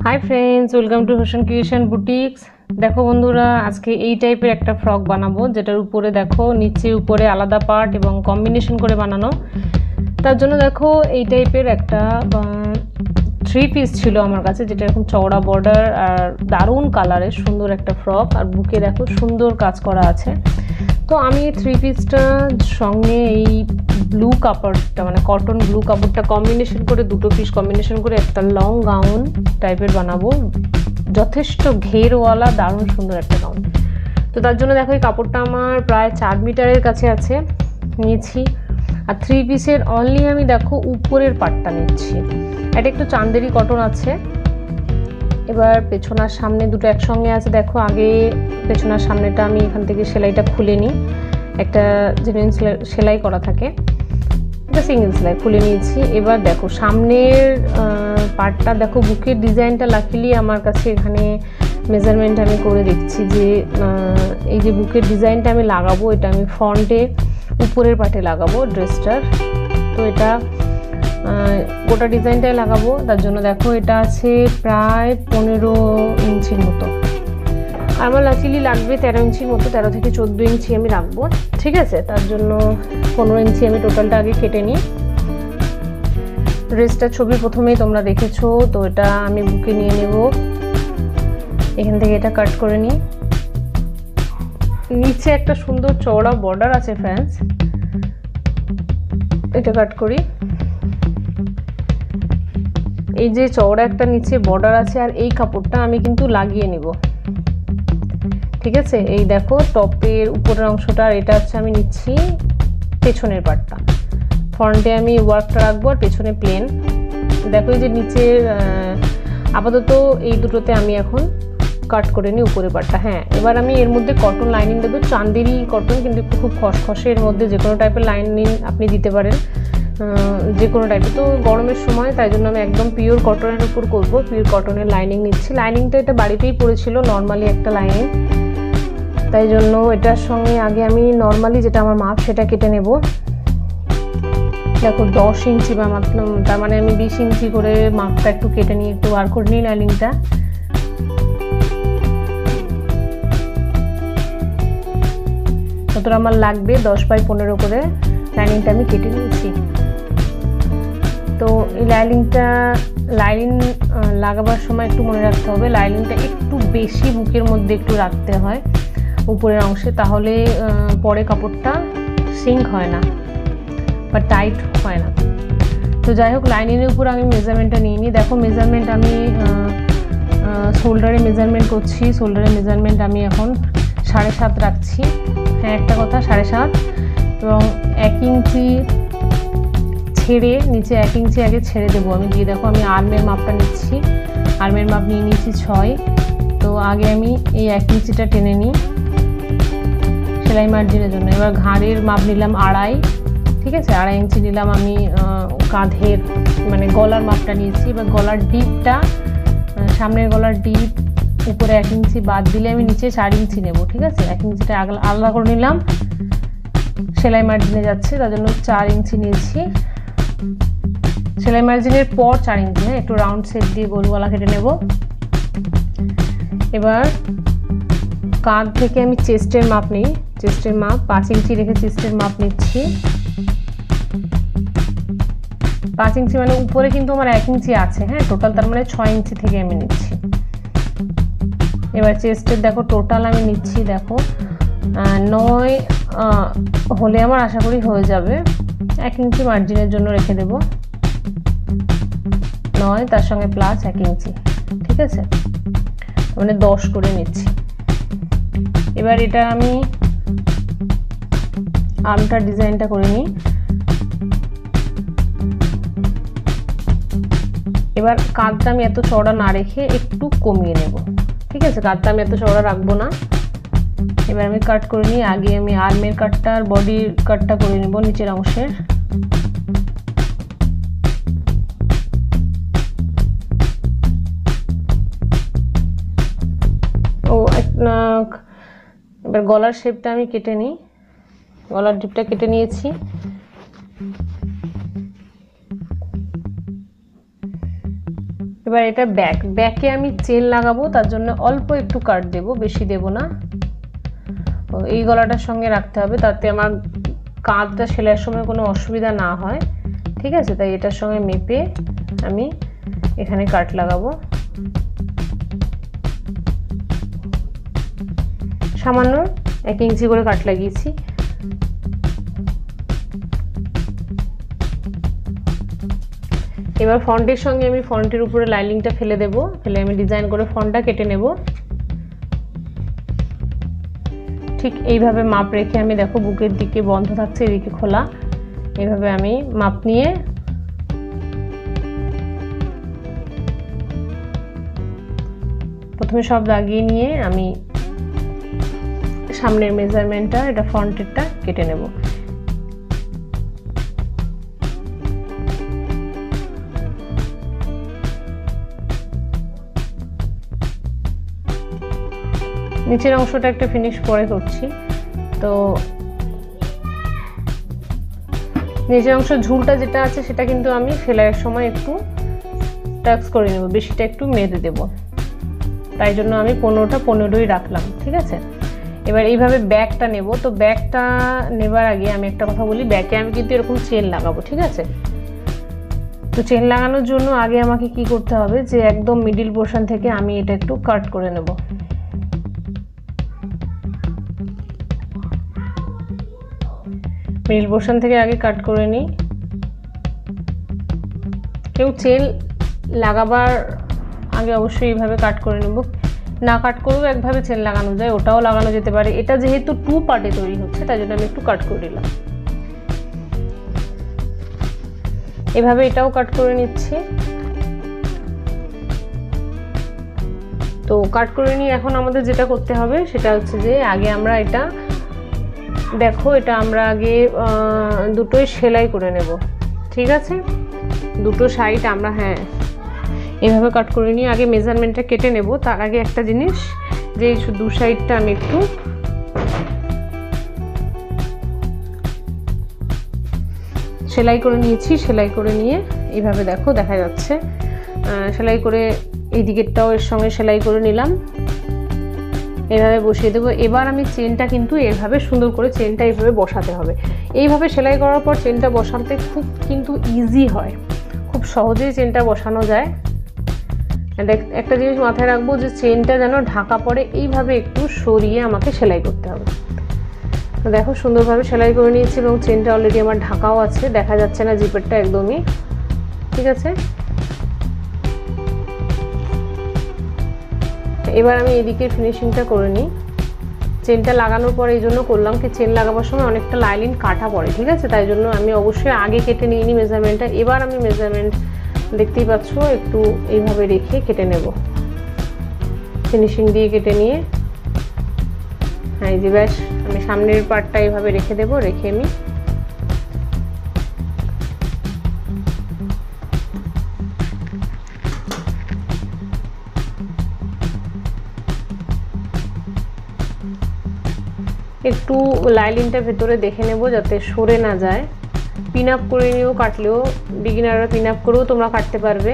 Hi friends, welcome to होशन creation boutiques. देखो बंधुरा आज के এই টাইপের একটা ফ্রক বানাবো যেটার উপরে দেখো নিচে উপরে আলাদা পার্ট এবং কম্বিনেশন করে বানানো। তার জন্য দেখো এই টাইপের একটা থ্রি পিস ছিল আমার কাছে, যেটা এরকম চওড়া বর্ডার আর দারুণ কালারের সুন্দর একটা ফ্রক, আর বুকে দেখো সুন্দর কাজ করা আছে। তো আমি এই থ্রি পিসটা সঙ্গে এই ব্লু কাপড়টা মানে কটন ব্লু কাপড়টা কম্বিনেশন করে দুটো পিস কম্বিনেশন করে একটা লং গাউন টাইপের বানাবো, যথেষ্ট ঘেরওয়ালা দারুণ সুন্দর একটা গাউন। তো তার জন্য দেখো এই কাপড়টা আমার প্রায় 4 মিটারের কাছে আছে নিয়েছি। আর থ্রি পিসের অনলি আমি দেখো উপরের পাটটা নিচ্ছি। এটা একটু চান্দেরি কটন আছে। এবার পেছনার সামনে দুটো একসঙ্গে আছে, দেখো আগে পেছনার সামনেটা আমি এখান থেকে সেলাইটা খুলে নিই, একটা জেনুইন সেলাই করা থাকে, এটা সিঙ্গেল সেলাই খুলে নিয়েছি। এবার দেখো সামনের পার্টটা দেখো, বুকের ডিজাইনটা লাকিলি আমার কাছে এখানে মেজারমেন্ট আমি করে দেখছি যে এই যে বুকের ডিজাইনটা আমি লাগাবো, এটা আমি ফ্রন্টে উপরের পার্টে লাগাবো ড্রেসটার। তো এটা গোটা ডিজাইনটাই লাগাবো, তার জন্য দেখো এটা আছে প্রায় 15 ইঞ্চির মতো। আমার লাকিলি লাগবে 13 ইঞ্চির মতো, 13 থেকে 14 ইঞ্চি আমি রাখবো, ঠিক আছে। তার জন্য 15 ইঞ্চি আমি টোটালটা আগে কেটে নিই। ড্রেসটার ছবি প্রথমেই তোমরা দেখেছো, তো এটা আমি বুকে নিয়ে নেব, এখান থেকে এটা কাট করে নিই। নিচে একটা সুন্দর চওড়া বর্ডার আছে ফ্রেন্ডস, এটা কাট করি। এই যে চওড়া একটা নিচে বর্ডার আছে, আর এই কাপড়টা আমি কিন্তু লাগিয়ে নিব, ঠিক আছে। এই দেখো টপের উপরের অংশটা, আর এটা হচ্ছে আমি নিচ্ছি পেছনের পার্টটা। ফ্রন্টে আমি ওয়ার্কটা রাখবো আর পেছনে প্লেন। দেখো এই যে নিচের আপাতত এই দুটোতে আমি এখন কাট করে নিই উপরের পার্টটা। হ্যাঁ, এবার আমি এর মধ্যে কটন লাইনিং দেবো, চান্দেরি কটন, কিন্তু একটু খুব খসখসে, এর মধ্যে যে কোনো টাইপের লাইনিং আপনি দিতে পারেন, যে কোনো টাইপের। তো গরমের সময় তাই জন্য আমি একদম পিওর কটনের উপর করবো, পিওর কটনের লাইনিং নিচ্ছি। লাইনিংটা এটা বাড়িতেই পড়েছিল নর্মালি একটা লাইনিং, তাই জন্য এটার সঙ্গে আগে আমি নর্মালি যেটা আমার মাপ সেটা কেটে নেব। দেখো 10 ইঞ্চি বা তার মানে আমি 20 ইঞ্চি করে মাপটা একটু কেটে নিয়ে একটু বার করে নিই লাইনিংটা। কতটা আমার লাগবে 10/15 করে লাইনিংটা আমি কেটে নিয়েছি। তো এই লাইনিং লাগাবার সময় একটু মনে রাখতে হবে, লাইনিংটা একটু বেশি বুকের মধ্যে একটু রাখতে হয় উপরের অংশে, তাহলে পরে কাপড়টা সিঙ্ক হয় না বা টাইট হয় না। তো যাই হোক, লাইনিংয়ের উপর আমি মেজারমেন্টটা নিয়ে নিই। দেখো মেজারমেন্ট আমি শোল্ডারে মেজারমেন্ট করছি। শোল্ডারের মেজারমেন্ট আমি এখন 7.5 রাখছি। হ্যাঁ, একটা কথা 7.5, এবং 1 ইঞ্চি ছেড়ে নিচে 1 ইঞ্চি আগে ছেড়ে দেবো আমি দিয়ে। দেখো আমি আর্মের মাপটা নিচ্ছি, আর্মের মাপ নিয়ে নিচ্ছি 6। তো আগে আমি এই 1 ইঞ্চিটা টেনে নিই সেলাই মার্জিনের জন্য। এবার ঘাড়ের মাপ নিলাম 2.5, ঠিক আছে, 2.5 ইঞ্চি নিলাম আমি। কাঁধের মানে গলার মাপটা নিয়েছি। এবার গলার ডিপটা, সামনের গলার ডিপ উপরে 1 ইঞ্চি বাদ দিলে আমি নিচে 4 ইঞ্চি নেব, ঠিক আছে। 1 ইঞ্চিটা আলাদা করে নিলাম, সেলাই মার্জিনে যাচ্ছে তার জন্য 4 ইঞ্চি নিয়েছি। সেলাই মার্জিনের পর 4 ইঞ্চি, হ্যাঁ, একটু রাউন্ড শেপ দিয়ে গোল গলা কেটে নেব। এবার কাঁধ থেকে আমি চেস্টের মাপ নিই, চেস্টের মাপ 5 ইঞ্চি রেখে চেস্টের মাপ নিচ্ছি। 5 ইঞ্চি মানে উপরে কিন্তু আমার 1 ইঞ্চি আছে, হ্যাঁ, টোটাল তার মানে 6 ইঞ্চি থেকে আমি নিচ্ছি। এবার চেস্টের দেখো টোটাল আমি নিচ্ছি, দেখো 9 হলে আমার আশা করি হয়ে যাবে। 1 ইঞ্চি মার্জিনের জন্য রেখে দেব, 9 তার সঙ্গে প্লাস 1 ইঞ্চি, ঠিক আছে, মানে 10 করে নিচ্ছি। এবার এটা আমি আর্মটার ডিজাইনটা করে নিই। এবার কাঁধটা আমি এত চওড়া না রেখে একটু কমিয়ে নেব, ঠিক আছে, কাঁধটা আমি এত চওড়া রাখবো না। এবার আমি কাট করে নিই। আগে আমি আর্মের কাটটা আর বডির কাটটা করে নেব নিচের অংশের। এবার গলার শেপটা আমি কেটে নিই, গলার ডিপটা কেটে নিয়েছি। এবার এটা ব্যাকে আমি চেন লাগাবো, তার জন্য অল্প একটু কাট দেব, বেশি দেব না। এই গলাটার সঙ্গে রাখতে হবে, তাতে আমার কাঁধটা সেলাইয়ের সময় কোনো অসুবিধা না হয়, ঠিক আছে? তাই এটার সঙ্গে মেপে আমি এখানে কাট লাগাবো। সামান্য 1 ইঞ্চি করে কাট লাগিয়েছি। এবার ফন্টের সঙ্গে আমি ফন্টের উপরে লাইনিংটা ফেলে দেব, ফেলে আমি ডিজাইন করে ফন্টটা কেটে নেব। ঠিক এইভাবে মাপ রেখে আমি দেখো বুকের দিকে বন্ধ থাকছে, এদিকে খোলা, এইভাবে আমি মাপ নিয়ে প্রথমে সব লাগিয়ে নিয়ে আমি সামনের মেজারমেন্টটা, এটা ফ্রন্টেরটা কেটে নেব। নিচের অংশটা একটা ফিনিশ পরে করছি। তো নিচের অংশ ঝুলটা যেটা আছে সেটা কিন্তু আমি সেলাইয়ের সময় একটু টাক্স করে নেব, বেশিটা একটু মেঁধে দেব, তাই জন্য আমি 15টা 15ই রাখলাম, ঠিক আছে? এবার এইভাবে ব্যাকটা নেব। তো ব্যাকটা নেবার আগে আমি একটা কথা বলি, ব্যাকে আমি কিন্তু এরকম চেন লাগাবো, ঠিক আছে? তো চেন লাগানোর জন্য আগে আমাকে কি করতে হবে, যে একদম মিডিল পোর্শন থেকে আমি এটা একটু কাট করে নেব। মিডল পোর্শন থেকে আগে কাট করে নিই। কেউ চেন লাগাবার আগে অবশ্যই এইভাবে কাট করে নেব, না কাট করেও একভাবে চেন লাগানো যায়, ওটাও লাগানো যেতে পারে। এটা যেহেতু 2 পার্টে তৈরি হচ্ছে তাই জন্য আমি একটু কাট করে নিলাম। এভাবে এটাও কাট করে নিচ্ছি। তো কাট করে নিয়ে এখন আমাদের যেটা করতে হবে সেটা হচ্ছে যে আগে আমরা এটা দেখো, এটা আমরা আগে দুটোই সেলাই করে নেব, ঠিক আছে? দুটো সাইড আমরা এইভাবে কাট করে নিয়ে আগে মেজারমেন্টটা কেটে নেব। তার আগে একটা জিনিস, যে দু সাইডটা আমি একটু সেলাই করে নিয়েছি। সেলাই করে নিয়ে এইভাবে দেখো দেখা যাচ্ছে, সেলাই করে এই দিকেরটাও এর সঙ্গে সেলাই করে নিলাম, এইভাবে বসিয়ে দেবো। এবার আমি চেনটা কিন্তু এইভাবে সুন্দর করে চেনটা এইভাবে বসাতে হবে। এইভাবে সেলাই করার পর চেনটা বসাতে খুব কিন্তু ইজি হয়, খুব সহজেই চেনটা বসানো যায়। একটা জিনিস মাথায় রাখবো, যে চেনটা যেন ঢাকা পড়ে, এইভাবে একটু সরিয়ে আমাকে সেলাই করতে হবে। তো দেখো সুন্দরভাবে সেলাই করে নিয়েছি এবং চেনটা অলরেডি আমার ঢাকাও আছে, দেখা যাচ্ছে না জিপারটা একদমই, ঠিক আছে? এবার আমি এদিকে ফিনিশিংটা করে নিই। চেনটা লাগানোর পরে এই জন্য করলাম কি, চেন লাগাবার সময় অনেকটা লাইন কাটা পড়ে, ঠিক আছে? তাই জন্য আমি অবশ্যই আগে কেটে নিয়ে নিই মেজারমেন্টটা। এবার আমি মেজারমেন্ট দেখতেই পাচ্ছ একটু এইভাবে রেখে কেটে নেব, ফিনিশিং দিয়ে কেটে নিয়ে। এই যে ব্যাস আমি সামনের পার্টটা এইভাবে রেখে দেব, রেখে আমি একটু লাইনিংটা ভেতরে দেখে নেব যাতে সরে না যায়। পিন আপ করে নিয়েও কাটলেও, বিগিনাররা পিন আপ করেও তোমরা কাটতে পারবে।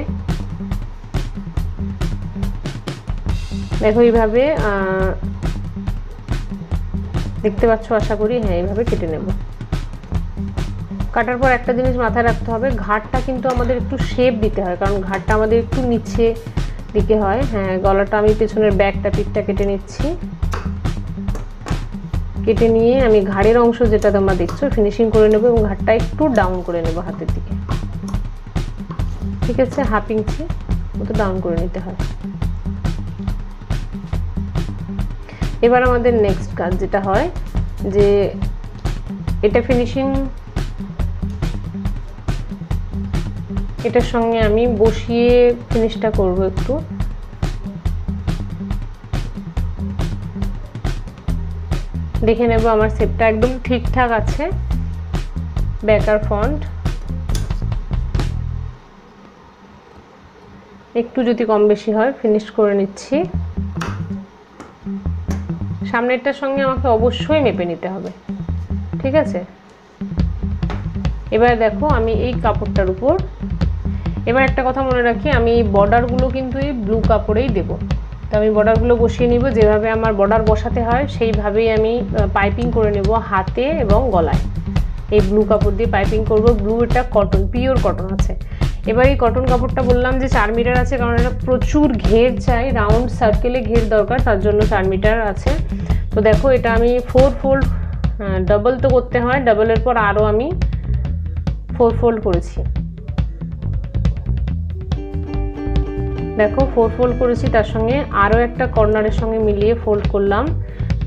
দেখো এইভাবে দেখতে পাচ্ছ আশা করি, এইভাবে কেটে নেব। কাটার পর একটা জিনিস মাথায় রাখতে হবে, ঘাটটা কিন্তু আমাদের একটু শেপ দিতে হয়, কারণ ঘাটটা আমাদের একটু নিচে দিকে হয়। গলাটা আমি পেছনের ব্যাকটা পিঠটা কেটে নিচ্ছি। কেটে নিয়ে আমি ঘাড়ের অংশ যেটা তোমরা দেখছো ফিনিশিং করে নেব এবং ঘাটটা একটু ডাউন করে নেব হাতের দিকে, ঠিক আছে? 1/2 ইঞ্চি মতো ডাউন করে নিতে হয়। এবার আমাদের নেক্সট কাজ যেটা হয়, যে এটা ফিনিশিং, এটার সঙ্গে আমি বসিয়ে ফিনিশটা করব। একটু দেখে নেব আমার শেপটা একদম ঠিকঠাক আছে, ব্যাক আর ফ্রন্ট। একটু যদি কম বেশি হয় ফিনিশ করে নিচ্ছি। সামনেরটার সঙ্গে আমাকে অবশ্যই মেপে নিতে হবে, ঠিক আছে? এবার দেখো আমি এই কাপড়টার উপর এবার একটা কথা মনে রাখি, আমি বর্ডারগুলো কিন্তু এই ব্লু কাপড়েই দেবো। তো আমি বর্ডারগুলো বসিয়ে নিব, যেভাবে আমার বর্ডার বসাতে হয় সেইভাবেই আমি পাইপিং করে নেব হাতে এবং গলায়। এই ব্লু কাপড় দিয়ে পাইপিং করব। ব্লু, এটা কটন, পিওর কটন আছে। এবার এই কটন কাপড়টা বললাম যে 4 মিটার আছে, কারণ এটা প্রচুর ঘের চাই, রাউন্ড সার্কেলে ঘের দরকার, তার জন্য 4 মিটার আছে। তো দেখো এটা আমি 4 ফোল্ড, ডাবল তো করতে হয়, ডাবলের পর আরও আমি 4 ফোল্ড করেছি। দেখো 4 ফোল্ড করেছি, তার সঙ্গে আরও একটা কর্নারের সঙ্গে মিলিয়ে ফোল্ড করলাম।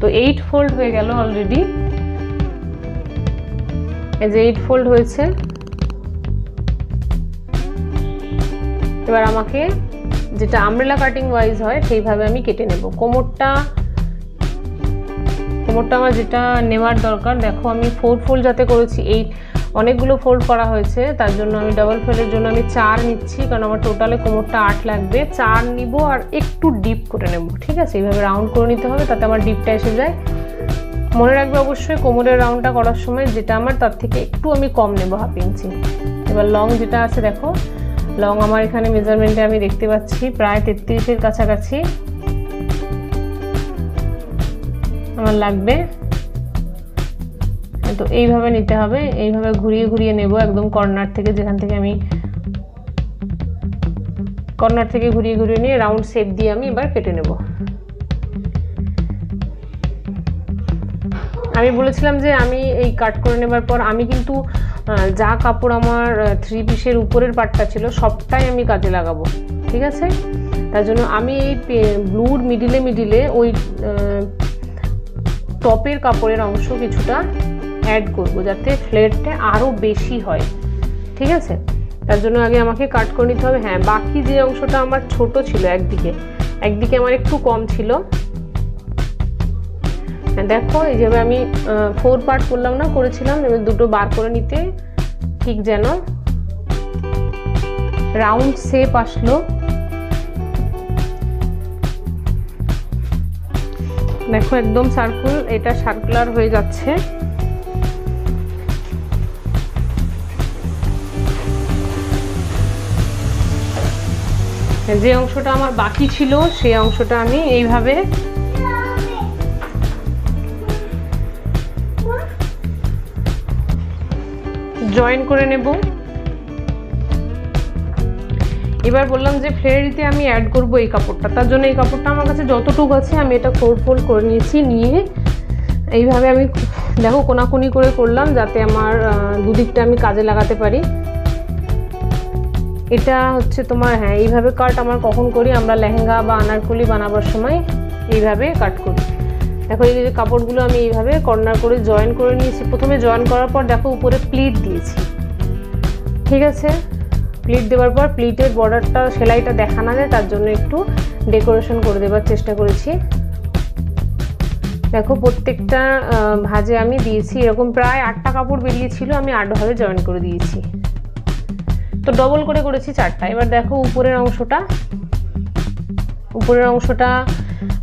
তো 8 ফোল্ড হয়ে গেল অলরেডি। এই যে 8 ফোল্ড হয়েছে। এবার আমাকে যেটা আমব্রেলা কাটিং ওয়াইজ হয় সেইভাবে আমি কেটে নেব। কোমরটা আমার যেটা নেওয়ার দরকার, দেখো আমি 4 ফোল্ড যাতে করেছি, 8 অনেকগুলো ফোল্ড করা হয়েছে, তার জন্য আমি ডাবল ফোল্ডের জন্য আমি 4 নিচ্ছি, কারণ আমার টোটালে কোমরটা 8 লাগবে। 4 নিব আর একটু ডিপ করে নেব, ঠিক আছে? এইভাবে রাউন্ড করে নিতে হবে, তাতে আমার ডিপটা এসে যায়। মনে রাখবে অবশ্যই কোমরের রাউন্ডটা করার সময় যেটা আমার তার থেকে একটু আমি কম নেব, 1/2 ইঞ্চি। এবার লং যেটা আছে, দেখো লং আমার এখানে মেজারমেন্টে আমি দেখতে পাচ্ছি প্রায় 33-এর কাছাকাছি আমার লাগবে। তো এইভাবে নিতে হবে, এইভাবে ঘুরিয়ে ঘুরিয়ে নেব একদম কর্নার থেকে, যেখান থেকে আমি কর্নার থেকে ঘুরিয়ে ঘুরিয়ে নিয়ে রাউন্ড শেপ দিয়ে আমি এবার কেটে নেব। আমি বলেছিলাম যে আমি এই কাট করে নেবার পর আমি কিন্তু যা কাপড় আমার 3 পিসের উপরের পার্টটা ছিল সবটাই আমি কাজে লাগাবো, ঠিক আছে? তার জন্য আমি এই ব্লুর মিডিলে ওই টপের কাপড়ের অংশ কিছুটা অ্যাড করব, যাতে ফ্লেয়ারটা আরও বেশি হয়, ঠিক আছে? তার জন্য আগে আমাকে কাট করে নিতে হবে। হ্যাঁ, বাকি যে অংশটা আমার ছোট ছিল, একদিকে আমার একটু কম ছিল। দেখো এই যেভাবে আমি 4 পার্ট করলাম না, করেছিলাম, এবার দুটো বার করে নিতে ঠিক যেন রাউন্ড শেপ আসলো। দেখো একদম সার্কুল, এটা সার্কুলার হয়ে যাচ্ছে। যে অংশটা আমার বাকি ছিল সেই অংশটা আমি এইভাবে জয়েন করে নেব। এবার বললাম যে ফ্লেয়ারিতে আমি অ্যাড করব এই কাপড়টা, তার জন্য এই কাপড়টা আমার কাছে যতটুকু আছে আমি এটা 4 ফোল্ড করে নিয়েছি। নিয়ে এইভাবে আমি দেখো কোনাকুনি করে করলাম, যাতে আমার দুদিকটা আমি কাজে লাগাতে পারি। এটা হচ্ছে তোমার, হ্যাঁ এইভাবে কাট আমরা কখন করি, আমরা লেহেঙ্গা বা আনারকলি বানাবার সময় এইভাবে কাট করি। দেখো এই যে কাপড়গুলো আমি এইভাবে কর্নার করে জয়েন করে নিয়েছি। প্রথমে জয়েন করার পর দেখো উপরে প্লিট দিয়েছি, ঠিক আছে? প্লিট দেওয়ার পর প্লিটের বর্ডারটা, সেলাইটা দেখা না যায়, তার জন্য একটু ডেকোরেশন করে দেওয়ার চেষ্টা করেছি। দেখো প্রত্যেকটা ভাঁজে আমি দিয়েছি, এরকম প্রায় 8টা কাপড় বেরিয়েছিল, আমি 8 ভাবে জয়েন করে দিয়েছি। তো ডবল করে করেছি 4টা। এবার দেখো উপরের অংশটা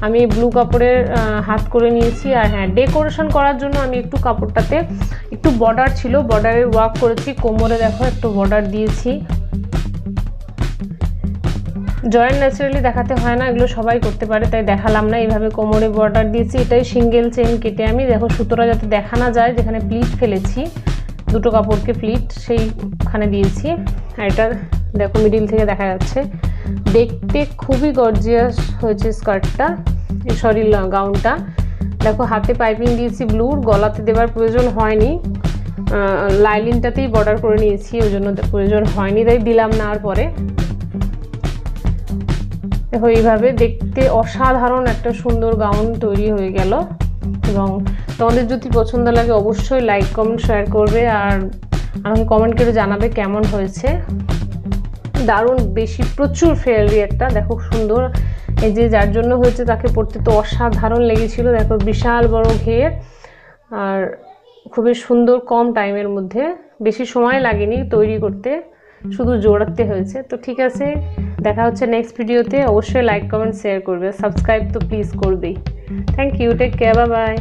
আমি ব্লু কাপড়ের হাত করে নিয়েছি। আর হ্যাঁ, ডেকোরেশন করার জন্য আমি একটু কাপড়টাতে একটু বর্ডার ছিল, বর্ডারের ওয়ার্ক করেছি। কোমরে দেখো একটু বর্ডার দিয়েছি। জয়েন্ট ন্যাচারালি দেখাতে হয় না, এগুলো সবাই করতে পারে, তাই দেখালাম না। এইভাবে কোমরে বর্ডার দিয়েছি। এটাই সিঙ্গেল চেইন কেটে আমি দেখো সুতোটা যাতে দেখা না যায়, যেখানে প্লিট ফেলেছি, দুটো কাপড়কে প্লিট সেইখানে দিয়েছি। আর এটা দেখো মিডিল থেকে দেখা যাচ্ছে, দেখতে খুবই গর্জিয়াস হয়েছে স্কার্টটা, সরি গাউনটা। দেখো হাতে পাইপিং দিয়েছি ব্লুর, গলাতে দেওয়ার প্রয়োজন হয়নি, লাইলিনটাতেই বর্ডার করে নিয়েছি, ওই জন্য প্রয়োজন হয়নি, তাই দিলাম না। আর পরে দেখো এইভাবে দেখতে অসাধারণ একটা সুন্দর গাউন তৈরি হয়ে গেল। এবং তোমাদের যদি পছন্দ লাগে অবশ্যই লাইক কমেন্ট শেয়ার করবে, আর আমাকে কমেন্ট করে জানাবে কেমন হয়েছে। দারুণ, বেশি প্রচুর ফেয়ারি একটা, দেখো সুন্দর। এই যে যার জন্য হয়েছে তাকে পরতে তো অসাধারণ লেগেছিল। দেখো বিশাল বড় ঘের, আর খুবই সুন্দর, কম টাইমের মধ্যে, বেশি সময় লাগেনি তৈরি করতে, শুধু জোড়াতে হয়েছে। তো ঠিক আছে, দেখা হচ্ছে নেক্সট ভিডিওতে। অবশ্যই লাইক কমেন্ট শেয়ার করবে, সাবস্ক্রাইব তো প্লিজ করবেই। Thank you, take care, bye by.